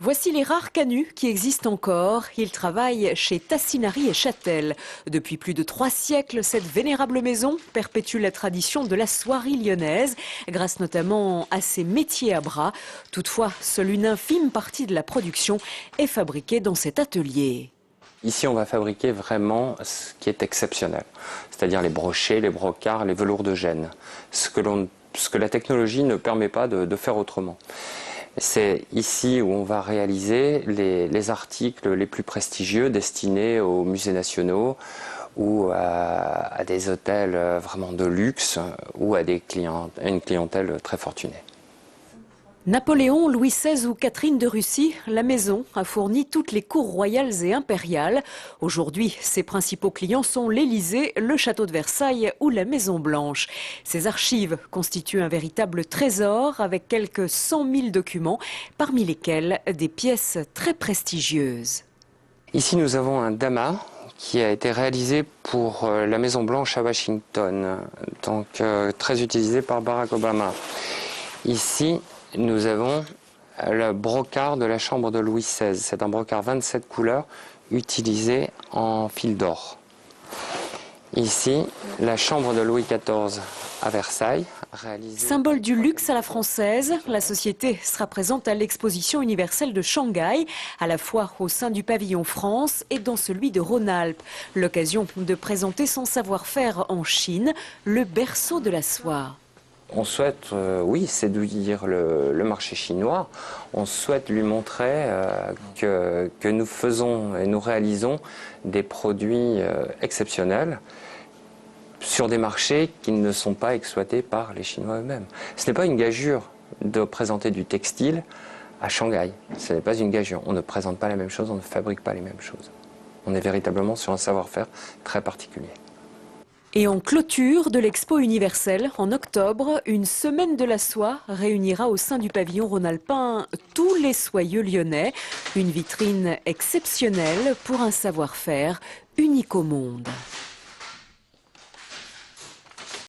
Voici les rares canuts qui existent encore. Ils travaillent chez Tassinari et Châtel. Depuis plus de 3 siècles, cette vénérable maison perpétue la tradition de la soierie lyonnaise, grâce notamment à ses métiers à bras. Toutefois, seule une infime partie de la production est fabriquée dans cet atelier. Ici, on va fabriquer vraiment ce qui est exceptionnel, c'est-à-dire les brochets, les brocarts, les velours de gêne, ce que la technologie ne permet pas de faire autrement. C'est ici où on va réaliser les articles les plus prestigieux destinés aux musées nationaux ou à des hôtels vraiment de luxe ou à une clientèle très fortunée. Napoléon, Louis XVI ou Catherine de Russie, la maison a fourni toutes les cours royales et impériales. Aujourd'hui, ses principaux clients sont l'Élysée, le château de Versailles ou la Maison Blanche. Ces archives constituent un véritable trésor avec quelques 100 000 documents, parmi lesquels des pièces très prestigieuses. Ici, nous avons un damas qui a été réalisé pour la Maison Blanche à Washington, donc très utilisé par Barack Obama. Ici, nous avons le brocart de la chambre de Louis XVI. C'est un brocart 27 couleurs utilisé en fil d'or. Ici, la chambre de Louis XIV à Versailles. Symbole du luxe à la française, la société sera présente à l'exposition universelle de Shanghai, à la fois au sein du pavillon France et dans celui de Rhône-Alpes. L'occasion de présenter son savoir-faire en Chine, le berceau de la soie. On souhaite, oui, séduire le marché chinois. On souhaite lui montrer que nous faisons et nous réalisons des produits exceptionnels sur des marchés qui ne sont pas exploités par les Chinois eux-mêmes. Ce n'est pas une gageure de présenter du textile à Shanghai. Ce n'est pas une gageure. On ne présente pas la même chose, on ne fabrique pas les mêmes choses. On est véritablement sur un savoir-faire très particulier. Et en clôture de l'Expo universelle, en octobre, une semaine de la soie réunira au sein du pavillon rhône-alpin tous les soyeux lyonnais. Une vitrine exceptionnelle pour un savoir-faire unique au monde.